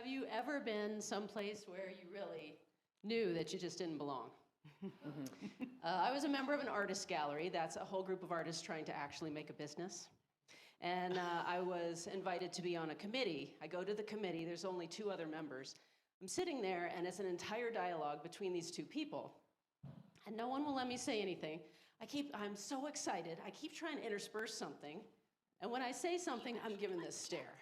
Have you ever been someplace where you really knew that you just didn't belong? I was a member of an artist gallery. That's a whole group of artists trying to actually make a business. And I was invited to be on a committee. I go to the committee. There's only 2 other members. I'm sitting there, and it's an entire dialogue between these 2 people. And no one will let me say anything. I'm so excited. I keep trying to intersperse something. And when I say something, I'm given this stare.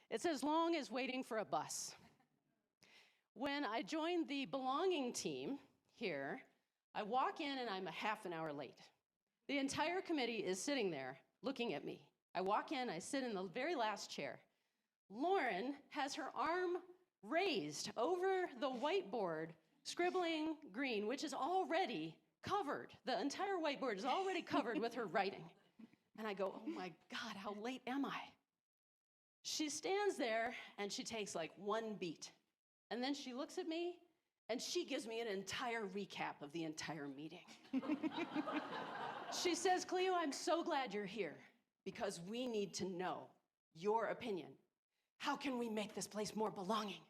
It's as long as waiting for a bus. When I joined the belonging team here, I walk in and I'm a half an hour late. The entire committee is sitting there looking at me. I walk in, I sit in the very last chair. Lauren has her arm raised over the whiteboard, scribbling green, which is already covered. The entire whiteboard is already covered with her writing. And I go, oh my God, how late am I? She stands there and she takes like 1 beat. And then she looks at me and she gives me an entire recap of the entire meeting. She says, Cleo, I'm so glad you're here because we need to know your opinion. How can we make this place more belonging?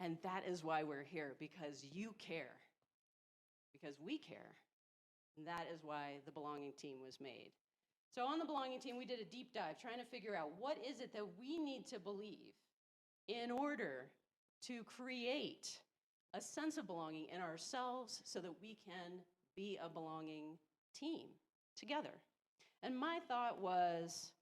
And that is why we're here, because you care, because we care. And that is why the belonging team was made. So on the belonging team, we did a deep dive trying to figure out what is it that we need to believe in order to create a sense of belonging in ourselves so that we can be a belonging team together. And my thought was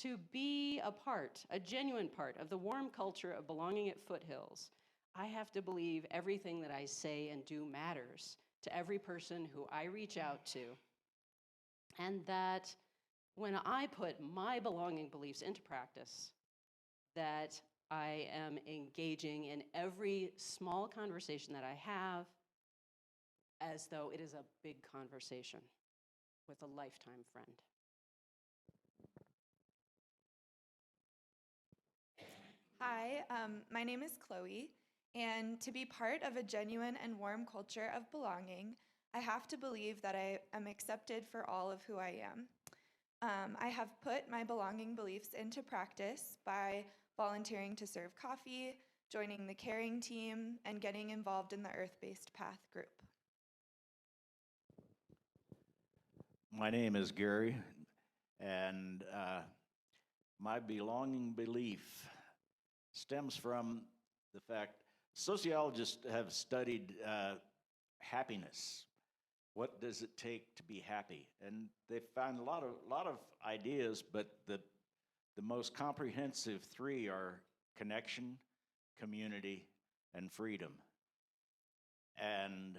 to be a genuine part of the warm culture of belonging at Foothills, I have to believe everything that I say and do matters to every person who I reach out to, and that when I put my belonging beliefs into practice, that I am engaging in every small conversation that I have as though it is a big conversation with a lifetime friend. Hi, my name is Chloe, and to be part of a genuine and warm culture of belonging, I have to believe that I am accepted for all of who I am. I have put my belonging beliefs into practice by volunteering to serve coffee, joining the caring team, and getting involved in the Earth-Based Path group. My name is Gary, and my belonging belief stems from the fact sociologists have studied happiness. What does it take to be happy? And they found a lot of ideas, but the most comprehensive 3 are connection, community, and freedom. And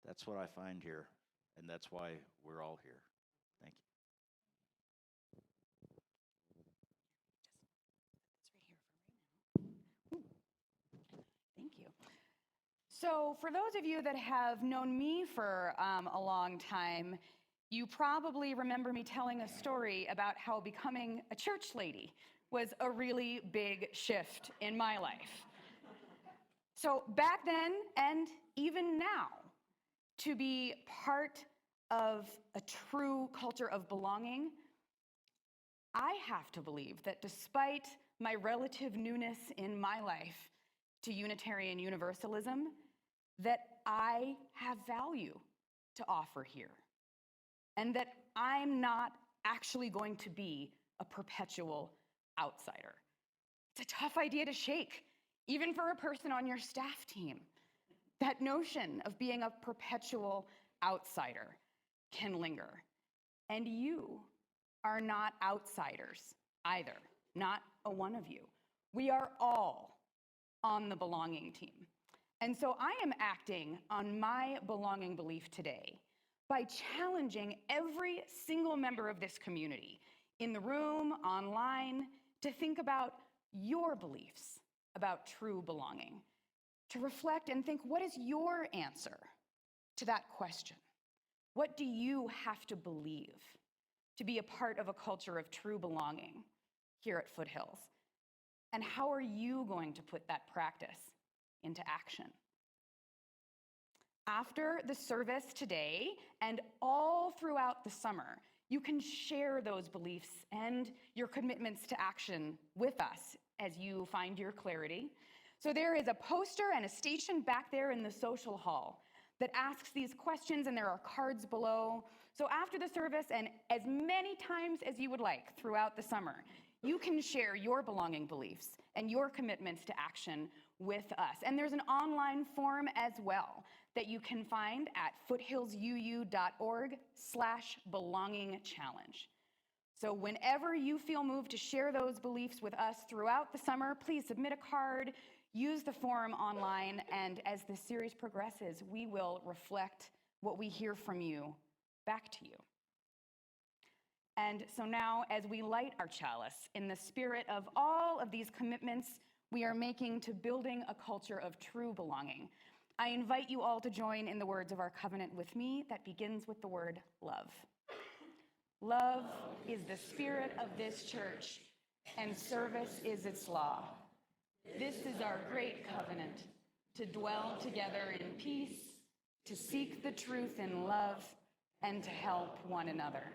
that's what I find here, and that's why we're all here. Thank you. Thank you. So for those of you that have known me for a long time, you probably remember me telling a story about how becoming a church lady was a really big shift in my life. So back then, and even now, to be part of a true culture of belonging, I have to believe that despite my relative newness in my life to Unitarian Universalism, that I have value to offer here, and that I'm not actually going to be a perpetual outsider. It's a tough idea to shake, even for a person on your staff team. That notion of being a perpetual outsider can linger. And you are not outsiders either, not a one of you. We are all on the belonging team. And so I am acting on my belonging belief today by challenging every single member of this community, in the room, online, to think about your beliefs about true belonging, to reflect and think, what is your answer to that question? What do you have to believe to be a part of a culture of true belonging here at Foothills? And how are you going to put that practice into action? After the service today and all throughout the summer, You can share those beliefs and your commitments to action with us as you find your clarity. So there is a poster and a station back there in the social hall that asks these questions, and there are cards below. So after the service, and as many times as you would like throughout the summer, you can share your belonging beliefs and your commitments to action with us. And there's an online form as well that you can find at foothillsuu.org/belongingchallenge. So whenever you feel moved to share those beliefs with us throughout the summer, please submit a card, use the forum online, and as the series progresses, we will reflect what we hear from you back to you. And so now, as we light our chalice in the spirit of all of these commitments we are making to building a culture of true belonging, I invite you all to join in the words of our covenant with me that begins with the word love. Love is the spirit of this church, and service is its law. This is our great covenant, to dwell together in peace, to seek the truth in love, and to help one another.